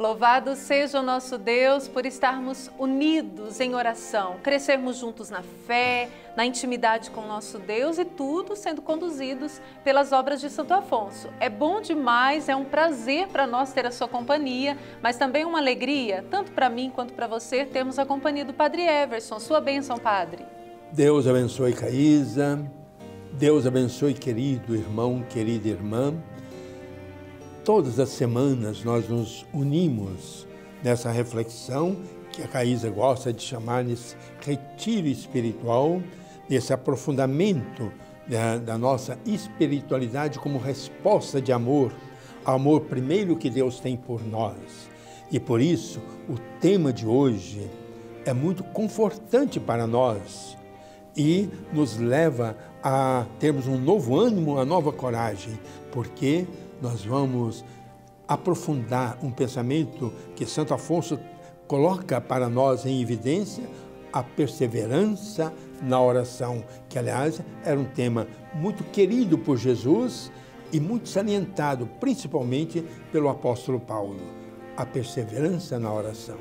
Louvado seja o nosso Deus por estarmos unidos em oração, crescermos juntos na fé, na intimidade com o nosso Deus e tudo sendo conduzidos pelas obras de Santo Afonso. É bom demais, é um prazer para nós ter a sua companhia, mas também uma alegria, tanto para mim quanto para você, termos a companhia do Padre Everson. Sua bênção, Padre. Deus abençoe, Caísa. Deus abençoe, querido irmão, querida irmã. Todas as semanas nós nos unimos nessa reflexão que a Caísa gosta de chamar nesse retiro espiritual, nesse aprofundamento da nossa espiritualidade como resposta de amor, amor primeiro que Deus tem por nós. E por isso o tema de hoje é muito confortante para nós e nos leva a termos um novo ânimo, uma nova coragem, porque nós vamos aprofundar um pensamento que Santo Afonso coloca para nós em evidência, a perseverança na oração, que aliás era um tema muito querido por Jesus e muito salientado, principalmente pelo apóstolo Paulo, a perseverança na oração.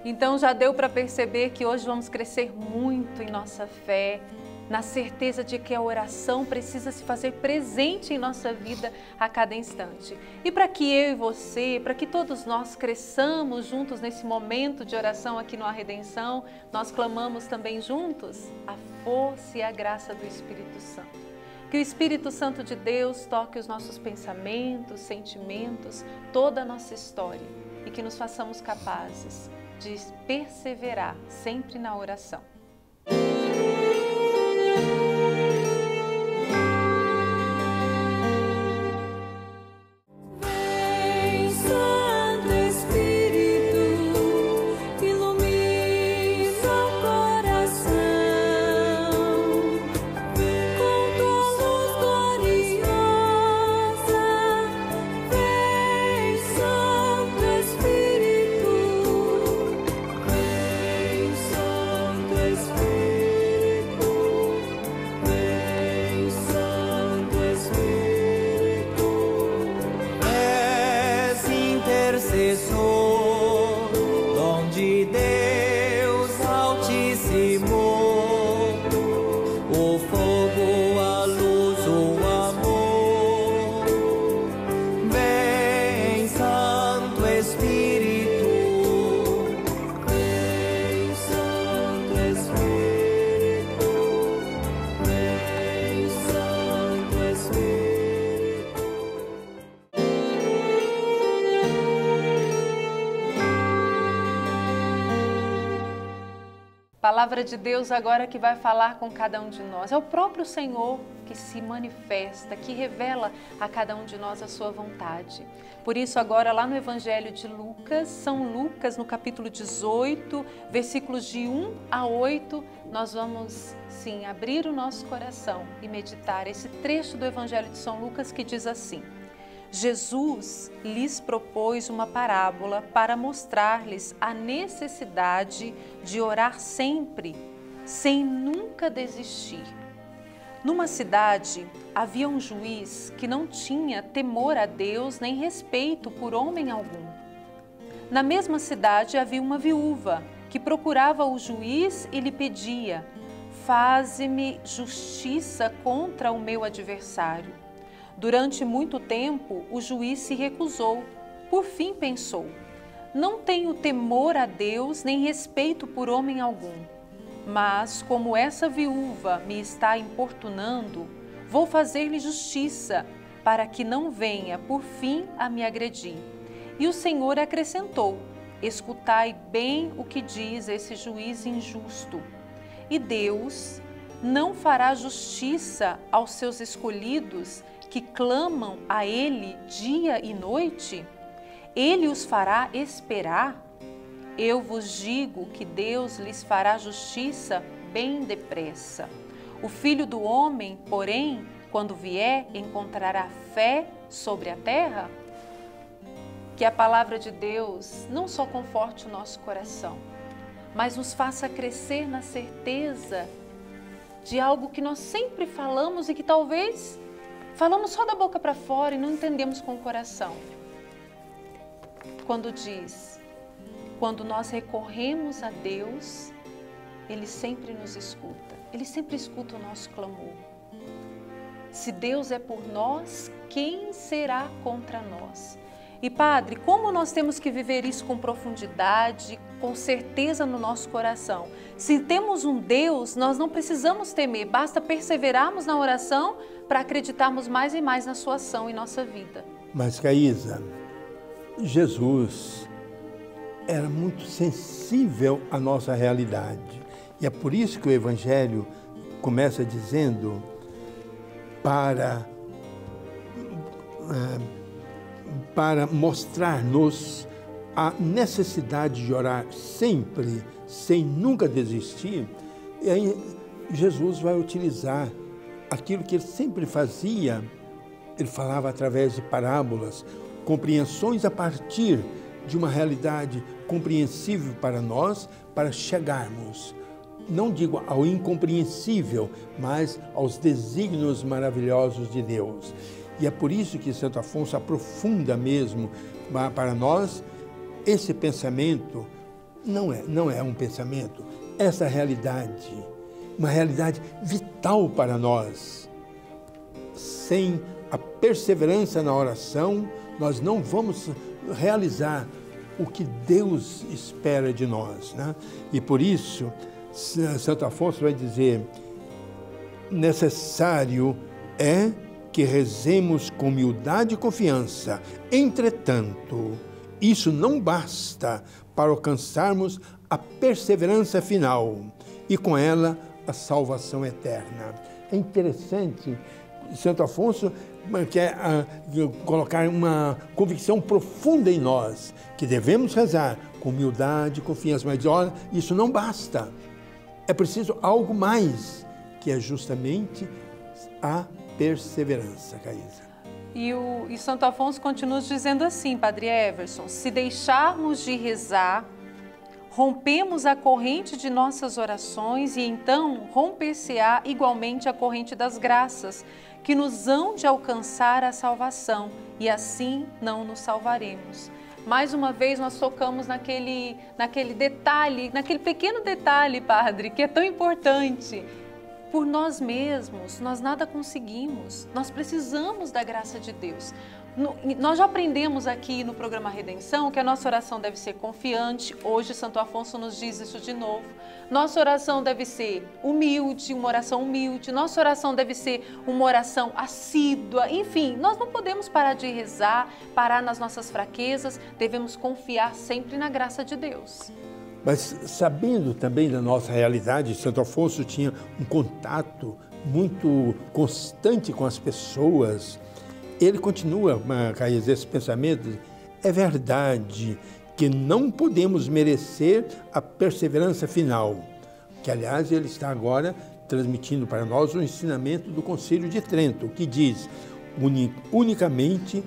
Então já deu para perceber que hoje vamos crescer muito em nossa fé, na certeza de que a oração precisa se fazer presente em nossa vida a cada instante. E para que eu e você, para que todos nós cresçamos juntos nesse momento de oração aqui no A Redenção, nós clamamos também juntos a força e a graça do Espírito Santo. Que o Espírito Santo de Deus toque os nossos pensamentos, sentimentos, toda a nossa história e que nos façamos capazes de perseverar sempre na oração. Dom de Deus Altíssimo, o fogo, a luz, o amor. Vem, Santo Espírito, vem, Santo Espírito, vem, Santo Espírito. Palavra de Deus agora que vai falar com cada um de nós. É o próprio Senhor que se manifesta, que revela a cada um de nós a sua vontade. Por isso agora lá no Evangelho de Lucas, São Lucas no capítulo 18, versículos de 1 a 8, nós vamos sim abrir o nosso coração e meditar esse trecho do Evangelho de São Lucas que diz assim: Jesus lhes propôs uma parábola para mostrar-lhes a necessidade de orar sempre, sem nunca desistir. Numa cidade havia um juiz que não tinha temor a Deus nem respeito por homem algum. Na mesma cidade havia uma viúva que procurava o juiz e lhe pedia: faze-me justiça contra o meu adversário. Durante muito tempo, o juiz se recusou. Por fim pensou: não tenho temor a Deus nem respeito por homem algum. Mas, como essa viúva me está importunando, vou fazer-lhe justiça, para que não venha, por fim, a me agredir. E o Senhor acrescentou: escutai bem o que diz esse juiz injusto. E Deus não fará justiça aos seus escolhidos, que clamam a Ele dia e noite? Ele os fará esperar? Eu vos digo que Deus lhes fará justiça bem depressa. O Filho do Homem, porém, quando vier, encontrará fé sobre a terra? Que a palavra de Deus não só conforte o nosso coração, mas nos faça crescer na certeza de algo que nós sempre falamos e que talvez falamos só da boca para fora e não entendemos com o coração. quando diz: quando nós recorremos a Deus, Ele sempre nos escuta. Ele sempre escuta o nosso clamor. Se Deus é por nós, quem será contra nós? E Padre, como nós temos que viver isso com profundidade, com certeza no nosso coração? Se temos um Deus, nós não precisamos temer, basta perseverarmos na oração para acreditarmos mais e mais na sua ação em nossa vida. Mas, Caísa, Jesus era muito sensível à nossa realidade. E é por isso que o Evangelho começa dizendo para mostrar-nos a necessidade de orar sempre, sem nunca desistir. E aí Jesus vai utilizar aquilo que ele sempre fazia. Ele falava através de parábolas, compreensões a partir de uma realidade compreensível para nós, para chegarmos, não digo ao incompreensível, mas aos desígnios maravilhosos de Deus. E é por isso que Santo Afonso aprofunda mesmo para nós esse pensamento. Não é um pensamento, essa realidade, uma realidade vital para nós. Sem a perseverança na oração, nós não vamos realizar o que Deus espera de nós, né? E por isso, Santo Afonso vai dizer: necessário é que rezemos com humildade e confiança. Entretanto, isso não basta para alcançarmos a perseverança final e com ela a salvação eterna. É interessante, Santo Afonso quer colocar uma convicção profunda em nós, que devemos rezar com humildade e confiança, mas olha, isso não basta. É preciso algo mais, que é justamente a perseverança, Caísa. E Santo Afonso continua dizendo assim, Padre Everson: se deixarmos de rezar, rompemos a corrente de nossas orações e então romper-se-á igualmente a corrente das graças, que nos hão de alcançar a salvação, e assim não nos salvaremos. Mais uma vez nós tocamos naquele detalhe, naquele pequeno detalhe, Padre, que é tão importante. Por nós mesmos, nós nada conseguimos, nós precisamos da graça de Deus. Nós já aprendemos aqui no programa Redenção que a nossa oração deve ser confiante. Hoje Santo Afonso nos diz isso de novo. Nossa oração deve ser humilde, uma oração humilde. Nossa oração deve ser uma oração assídua. Enfim, nós não podemos parar de rezar, parar nas nossas fraquezas. Devemos confiar sempre na graça de Deus. Mas sabendo também da nossa realidade, Santo Afonso tinha um contato muito constante com as pessoas. Ele continua, Caísa, esse pensamento: é verdade que não podemos merecer a perseverança final, que aliás ele está agora transmitindo para nós o ensinamento do Concílio de Trento, que diz: unicamente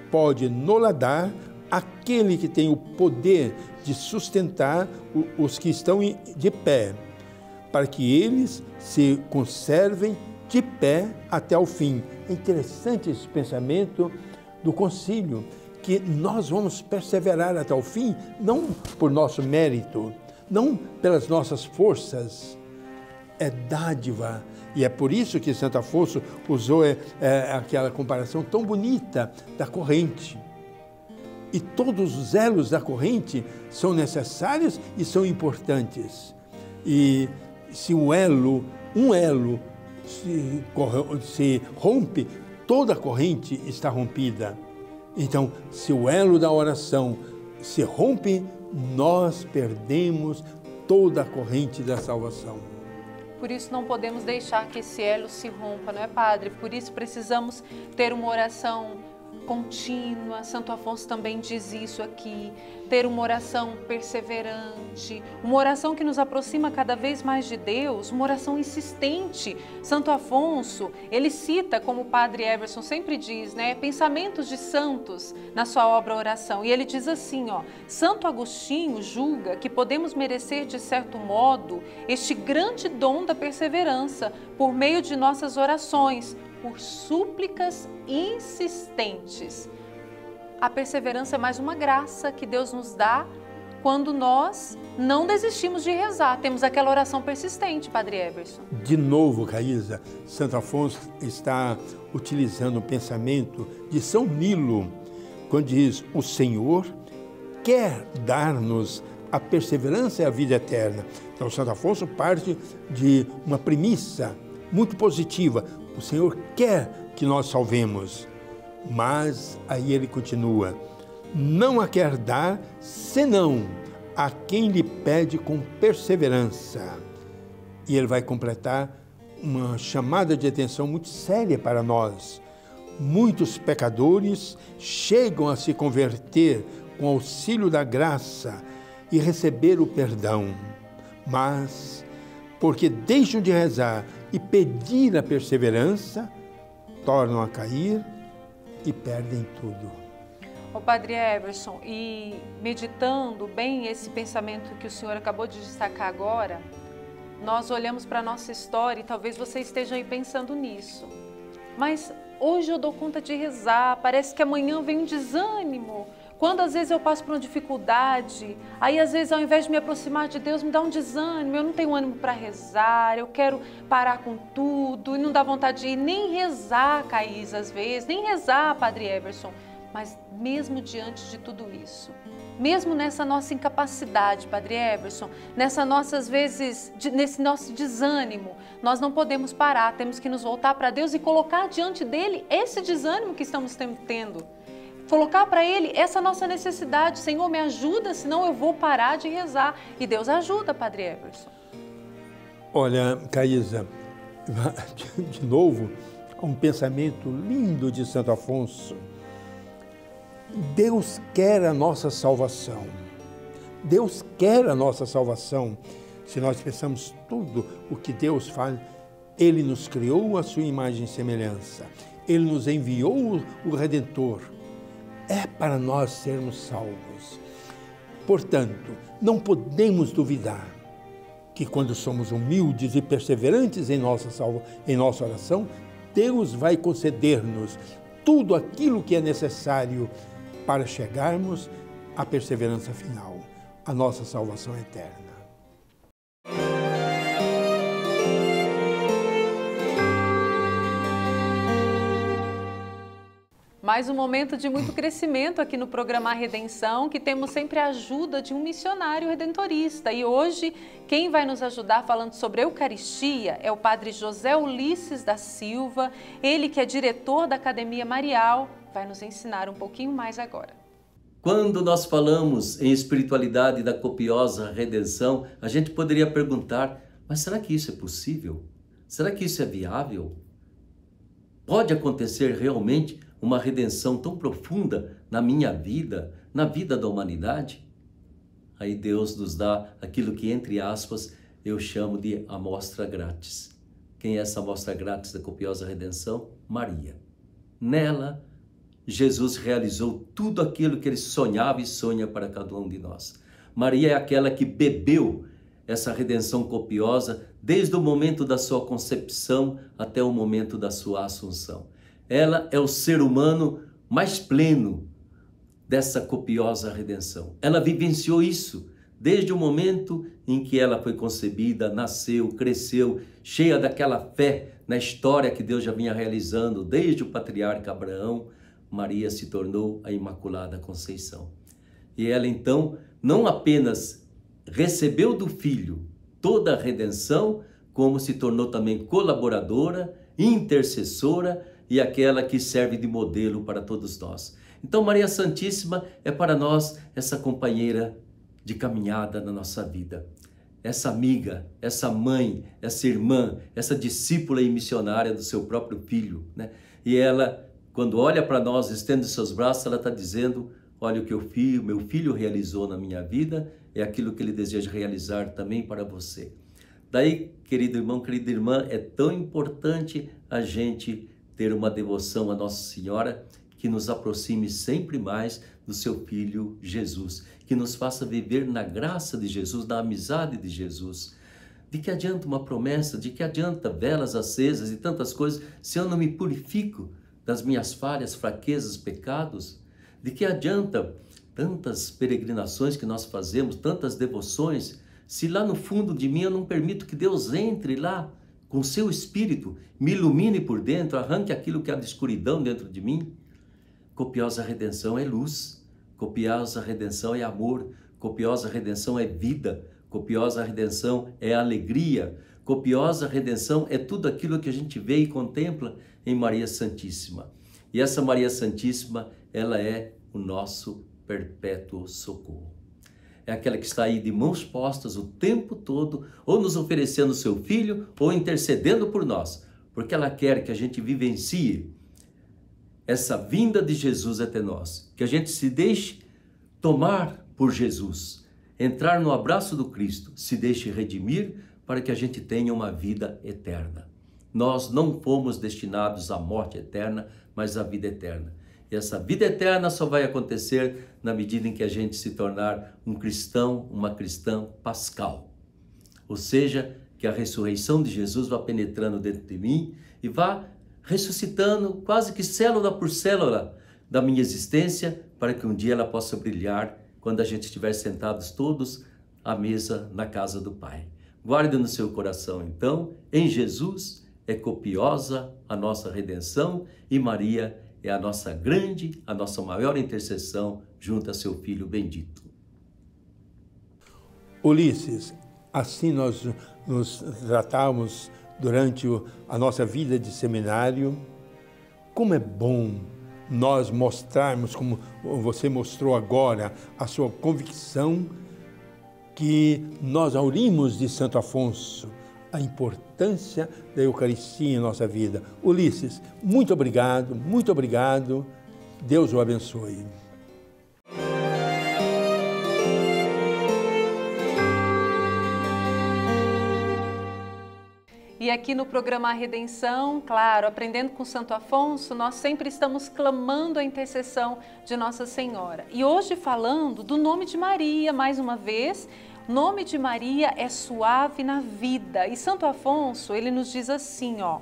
pode nola dar aquele que tem o poder de sustentar os que estão de pé, para que eles se conservem de pé até o fim. É interessante esse pensamento do concílio, que nós vamos perseverar até o fim, não por nosso mérito, não pelas nossas forças, é dádiva. E é por isso que Santo Afonso usou aquela comparação tão bonita da corrente. E todos os elos da corrente são necessários e são importantes. E se um elo se rompe, toda a corrente está rompida. Então, se o elo da oração se rompe, nós perdemos toda a corrente da salvação. Por isso não podemos deixar que esse elo se rompa, não é, Padre? Por isso precisamos ter uma oração contínua. Santo Afonso também diz isso aqui: ter uma oração perseverante, uma oração que nos aproxima cada vez mais de Deus, uma oração insistente. Santo Afonso, ele cita, como o Padre Everson sempre diz, né, pensamentos de santos na sua obra Oração, e ele diz assim, Santo Agostinho julga que podemos merecer de certo modo este grande dom da perseverança por meio de nossas orações, por súplicas insistentes. a perseverança é mais uma graça que Deus nos dá quando nós não desistimos de rezar. Temos aquela oração persistente, Padre Everson. De novo, Caísa, Santo Afonso está utilizando o pensamento de São Nilo, quando diz: o Senhor quer dar-nos a perseverança e a vida eterna. Então, Santo Afonso parte de uma premissa muito positiva. O Senhor quer que nós salvemos. Mas aí ele continua: não a quer dar, senão a quem lhe pede com perseverança. E ele vai completar uma chamada de atenção muito séria para nós. Muitos pecadores chegam a se converter com auxílio da graça e receber o perdão, mas porque deixam de rezar e pedir a perseverança, tornam a cair e perdem tudo. Ô Padre Everson, e meditando bem esse pensamento que o senhor acabou de destacar agora, nós olhamos para a nossa história e talvez você esteja aí pensando nisso. Mas hoje eu dou conta de rezar, parece que amanhã vem um desânimo. Quando às vezes eu passo por uma dificuldade, aí às vezes ao invés de me aproximar de Deus, me dá um desânimo, eu não tenho ânimo para rezar, eu quero parar com tudo e não dá vontade de ir nem rezar, Caís, às vezes, nem rezar, Padre Everson. Mas mesmo diante de tudo isso, mesmo nessa nossa incapacidade, Padre Everson, nessa nossa, às vezes, nesse nosso desânimo, nós não podemos parar, temos que nos voltar para Deus e colocar diante dele esse desânimo que estamos tendo. Colocar para ele essa nossa necessidade: Senhor, me ajuda, senão eu vou parar de rezar. E Deus ajuda, Padre Everson. Olha, Caísa, de novo, um pensamento lindo de Santo Afonso. Deus quer a nossa salvação. Deus quer a nossa salvação. Se nós pensamos tudo o que Deus faz, Ele nos criou a sua imagem e semelhança. Ele nos enviou o Redentor. É para nós sermos salvos. Portanto, não podemos duvidar que quando somos humildes e perseverantes em nossa oração, Deus vai conceder-nos tudo aquilo que é necessário para chegarmos à perseverança final, à nossa salvação eterna. Mais um momento de muito crescimento aqui no programa Redenção, que temos sempre a ajuda de um missionário redentorista. E hoje, quem vai nos ajudar falando sobre a Eucaristia é o Padre José Ulisses da Silva, ele que é diretor da Academia Marial, vai nos ensinar um pouquinho mais agora. Quando nós falamos em espiritualidade da copiosa redenção, a gente poderia perguntar: mas será que isso é possível? Será que isso é viável? Pode acontecer realmente uma redenção tão profunda na minha vida, na vida da humanidade? Aí Deus nos dá aquilo que, entre aspas, eu chamo de amostra grátis. Quem é essa amostra grátis da copiosa redenção? Maria. Nela, Jesus realizou tudo aquilo que ele sonhava e sonha para cada um de nós. Maria é aquela que bebeu essa redenção copiosa desde o momento da sua concepção até o momento da sua assunção. Ela é o ser humano mais pleno dessa copiosa redenção. Ela vivenciou isso desde o momento em que ela foi concebida, nasceu, cresceu, cheia daquela fé na história que Deus já vinha realizando desde o patriarca Abraão. Maria se tornou a Imaculada Conceição. E ela então não apenas recebeu do Filho toda a redenção, como se tornou também colaboradora, intercessora e aquela que serve de modelo para todos nós. Então Maria Santíssima é para nós essa companheira de caminhada na nossa vida. Essa amiga, essa mãe, essa irmã, essa discípula e missionária do seu próprio Filho, né? E ela, quando olha para nós, estende seus braços, ela está dizendo: olha o que meu filho realizou na minha vida, é aquilo que ele deseja realizar também para você. Daí, querido irmão, querida irmã, é tão importante a gente ter uma devoção a Nossa Senhora que nos aproxime sempre mais do seu Filho Jesus, que nos faça viver na graça de Jesus, na amizade de Jesus. De que adianta uma promessa, de que adianta velas acesas e tantas coisas se eu não me purifico das minhas falhas, fraquezas, pecados? De que adianta tantas peregrinações que nós fazemos, tantas devoções, se lá no fundo de mim eu não permito que Deus entre lá com seu Espírito, me ilumine por dentro, arranque aquilo que há de escuridão dentro de mim? Copiosa redenção é luz, copiosa redenção é amor, copiosa redenção é vida, copiosa redenção é alegria, copiosa redenção é tudo aquilo que a gente vê e contempla em Maria Santíssima. E essa Maria Santíssima, ela é o nosso perpétuo socorro. É aquela que está aí de mãos postas o tempo todo, ou nos oferecendo seu Filho, ou intercedendo por nós, porque ela quer que a gente vivencie essa vinda de Jesus até nós, que a gente se deixe tomar por Jesus, entrar no abraço do Cristo, se deixe redimir para que a gente tenha uma vida eterna. Nós não fomos destinados à morte eterna, mas à vida eterna. E essa vida eterna só vai acontecer na medida em que a gente se tornar um cristão, uma cristã pascal. Ou seja, que a ressurreição de Jesus vá penetrando dentro de mim e vá ressuscitando quase que célula por célula da minha existência, para que um dia ela possa brilhar quando a gente estiver sentados todos à mesa na casa do Pai. Guarde no seu coração, então, em Jesus é copiosa a nossa redenção e Maria é a nossa grande, a nossa maior intercessão junto a seu Filho bendito. Ulisses, assim nós nos tratamos durante a nossa vida de seminário. Como é bom nós mostrarmos, como você mostrou agora, a sua convicção que nós aurimos de Santo Afonso a importância da Eucaristia em nossa vida. Ulisses, muito obrigado, muito obrigado. Deus o abençoe. E aqui no programa A Redenção, claro, aprendendo com Santo Afonso, nós sempre estamos clamando a intercessão de Nossa Senhora. E hoje falando do nome de Maria, mais uma vez, o nome de Maria é suave na vida. E Santo Afonso, ele nos diz assim, ó: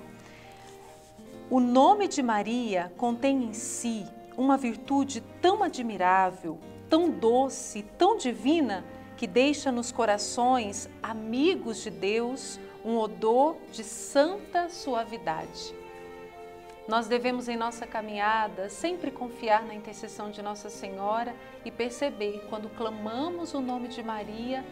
o nome de Maria contém em si uma virtude tão admirável, tão doce, tão divina, que deixa nos corações amigos de Deus um odor de santa suavidade. Nós devemos, em nossa caminhada, sempre confiar na intercessão de Nossa Senhora e perceber, quando clamamos o nome de Maria,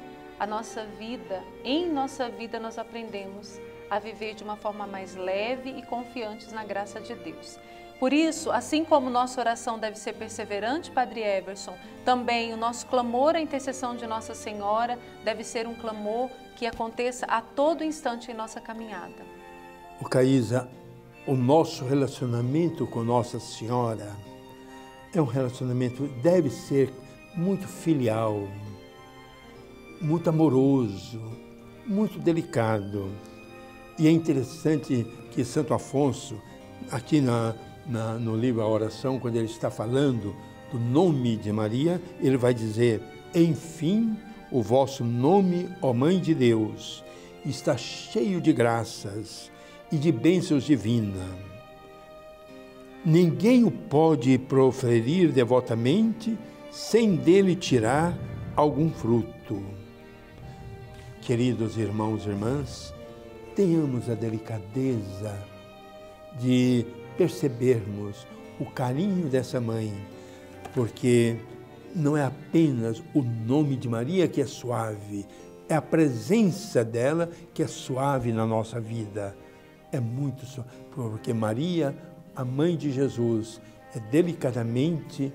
em nossa vida nós aprendemos a viver de uma forma mais leve e confiantes na graça de Deus. Por isso, assim como nossa oração deve ser perseverante, Padre Everson, também o nosso clamor à intercessão de Nossa Senhora deve ser um clamor que aconteça a todo instante em nossa caminhada. Caísa, o nosso relacionamento com Nossa Senhora é um relacionamento, deve ser muito filial, muito amoroso, muito delicado. E é interessante que Santo Afonso, aqui no livro A Oração, quando ele está falando do nome de Maria, ele vai dizer: enfim, o vosso nome, ó Mãe de Deus, está cheio de graças e de bênçãos divinas. Ninguém o pode proferir devotamente sem dele tirar algum fruto. Queridos irmãos e irmãs, tenhamos a delicadeza de percebermos o carinho dessa mãe, porque não é apenas o nome de Maria que é suave, é a presença dela que é suave na nossa vida. É muito suave, porque Maria, a mãe de Jesus, é delicadamente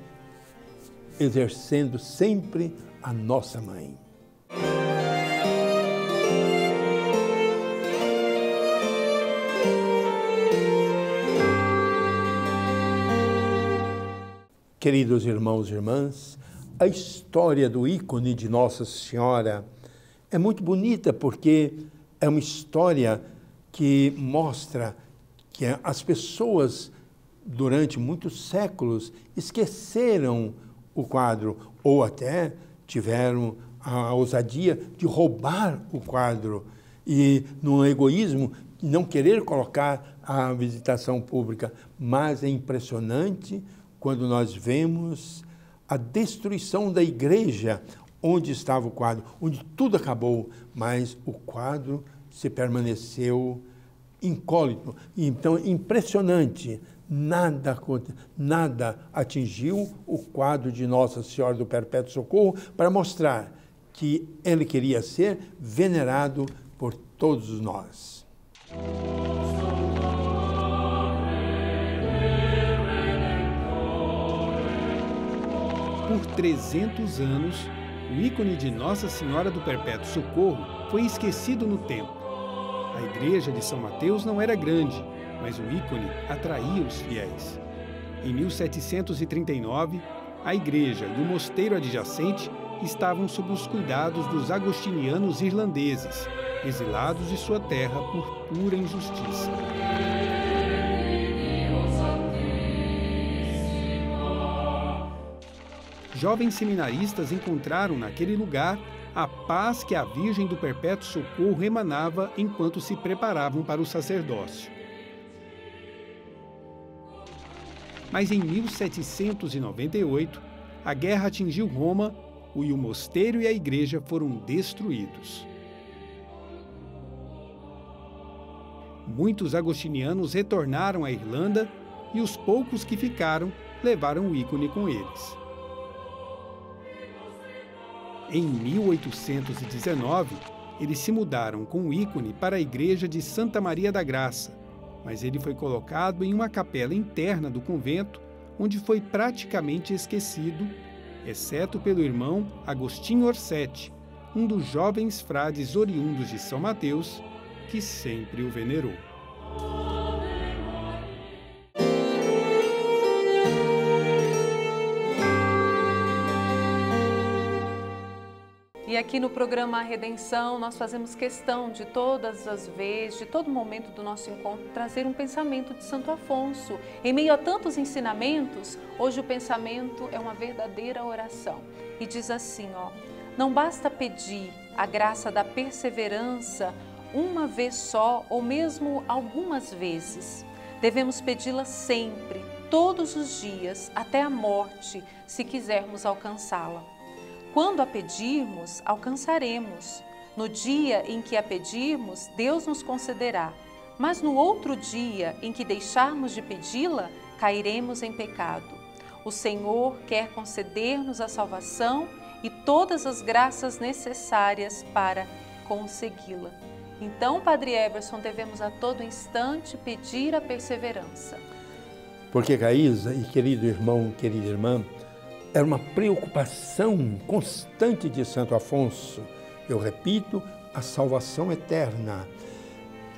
exercendo sempre a nossa mãe. Queridos irmãos e irmãs, a história do ícone de Nossa Senhora é muito bonita, porque é uma história que mostra que as pessoas, durante muitos séculos, esqueceram o quadro, ou até tiveram a ousadia de roubar o quadro e, no egoísmo, não querer colocar a visitação pública. Mas é impressionante quando nós vemos a destruição da igreja, onde estava o quadro, onde tudo acabou, mas o quadro se permaneceu incógnito. Então, impressionante, nada atingiu o quadro de Nossa Senhora do Perpétuo Socorro para mostrar que ele queria ser venerado por todos nós. Por 300 anos, o ícone de Nossa Senhora do Perpétuo Socorro foi esquecido no templo. A igreja de São Mateus não era grande, mas o ícone atraía os fiéis. Em 1739, a igreja e o mosteiro adjacente estavam sob os cuidados dos agostinianos irlandeses, exilados de sua terra por pura injustiça. Jovens seminaristas encontraram naquele lugar a paz que a Virgem do Perpétuo Socorro emanava enquanto se preparavam para o sacerdócio. Mas em 1798, a guerra atingiu Roma e o mosteiro e a igreja foram destruídos. Muitos agostinianos retornaram à Irlanda e os poucos que ficaram levaram o ícone com eles. Em 1819, eles se mudaram com o ícone para a igreja de Santa Maria da Graça, mas ele foi colocado em uma capela interna do convento, onde foi praticamente esquecido, exceto pelo irmão Agostinho Orsetti, um dos jovens frades oriundos de São Mateus, que sempre o venerou. E aqui no programa A Redenção, nós fazemos questão de todas as vezes, de todo momento do nosso encontro, trazer um pensamento de Santo Afonso. Em meio a tantos ensinamentos, hoje o pensamento é uma verdadeira oração. E diz assim, não basta pedir a graça da perseverança uma vez só ou mesmo algumas vezes. Devemos pedi-la sempre, todos os dias, até a morte, se quisermos alcançá-la. Quando a pedirmos, alcançaremos. No dia em que a pedirmos, Deus nos concederá. Mas no outro dia em que deixarmos de pedi-la, cairemos em pecado. O Senhor quer conceder-nos a salvação e todas as graças necessárias para consegui-la. Então, Padre Everson, devemos a todo instante pedir a perseverança. Porque, Caísa e querido irmão, querida irmã, era uma preocupação constante de Santo Afonso. Eu repito, a salvação eterna.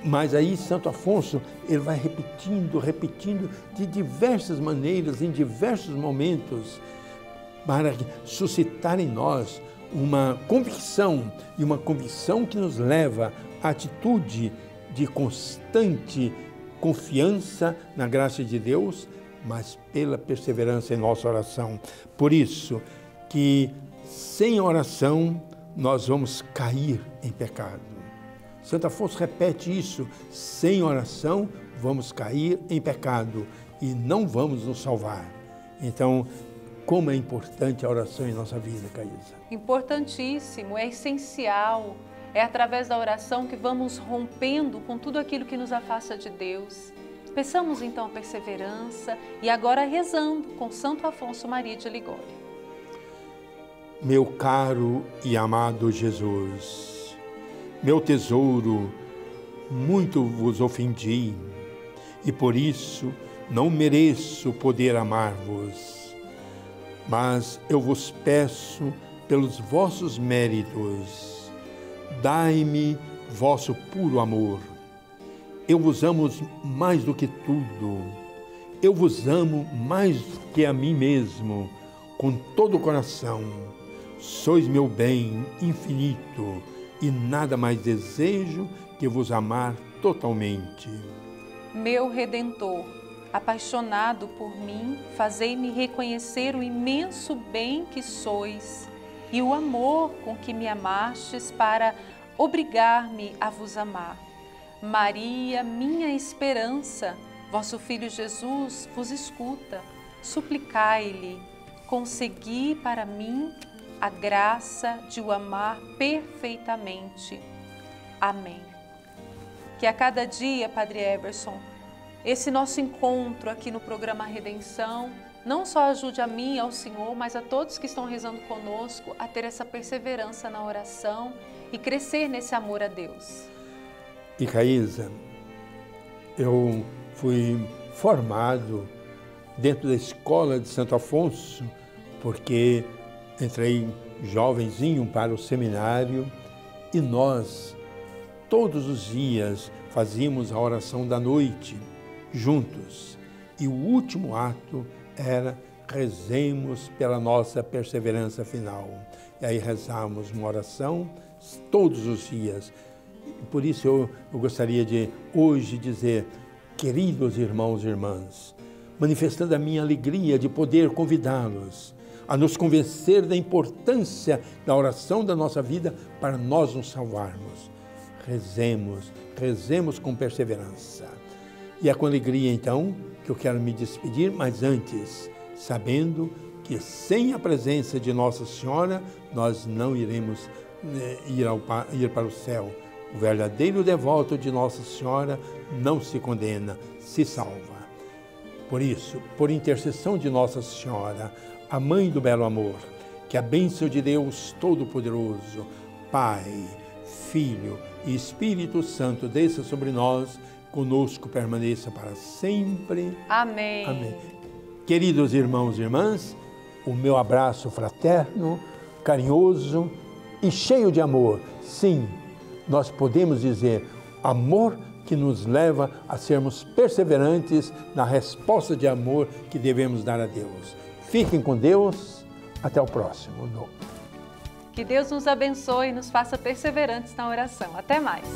Mas aí Santo Afonso, ele vai repetindo de diversas maneiras, em diversos momentos, para suscitar em nós uma convicção, e uma convicção que nos leva à atitude de constante confiança na graça de Deus, mas pela perseverança em nossa oração. Por isso que sem oração nós vamos cair em pecado. Santo Afonso repete isso, sem oração vamos cair em pecado e não vamos nos salvar. Então, como é importante a oração em nossa vida, Caísa? Importantíssimo, é essencial. É através da oração que vamos rompendo com tudo aquilo que nos afasta de Deus. Peçamos então a perseverança e agora rezando com Santo Afonso Maria de Ligório. Meu caro e amado Jesus, meu tesouro, muito vos ofendi e por isso não mereço poder amar-vos. Mas eu vos peço pelos vossos méritos, dai-me vosso puro amor. Eu vos amo mais do que tudo, eu vos amo mais do que a mim mesmo, com todo o coração. Sois meu bem infinito e nada mais desejo que vos amar totalmente. Meu Redentor, apaixonado por mim, fazei-me reconhecer o imenso bem que sois e o amor com que me amastes para obrigar-me a vos amar. Maria, minha esperança, vosso Filho Jesus vos escuta. suplicai-lhe, consegui para mim a graça de o amar perfeitamente. Amém. Que a cada dia, Padre Everson, esse nosso encontro aqui no programa Redenção não só ajude a mim e ao Senhor, mas a todos que estão rezando conosco a ter essa perseverança na oração e crescer nesse amor a Deus. E Caísa, eu fui formado dentro da escola de Santo Afonso, porque entrei jovenzinho para o seminário e nós, todos os dias, fazíamos a oração da noite juntos. E o último ato era rezemos pela nossa perseverança final. E aí rezamos uma oração todos os dias. E por isso eu gostaria de hoje dizer, queridos irmãos e irmãs, manifestando a minha alegria de poder convidá-los a nos convencer da importância da oração da nossa vida para nós nos salvarmos. Rezemos com perseverança. E é com alegria, então, que eu quero me despedir, mas antes, sabendo que sem a presença de Nossa Senhora, nós não iremos ir para o céu. O verdadeiro devoto de Nossa Senhora não se condena, se salva. Por isso, por intercessão de Nossa Senhora, a Mãe do Belo Amor, que a bênção de Deus Todo-Poderoso, Pai, Filho e Espírito Santo desça sobre nós, conosco permaneça para sempre. Amém. Amém. Queridos irmãos e irmãs, o meu abraço fraterno, carinhoso e cheio de amor. Sim, nós podemos dizer amor que nos leva a sermos perseverantes na resposta de amor que devemos dar a Deus. Fiquem com Deus. Até o próximo. Que Deus nos abençoe e nos faça perseverantes na oração. Até mais.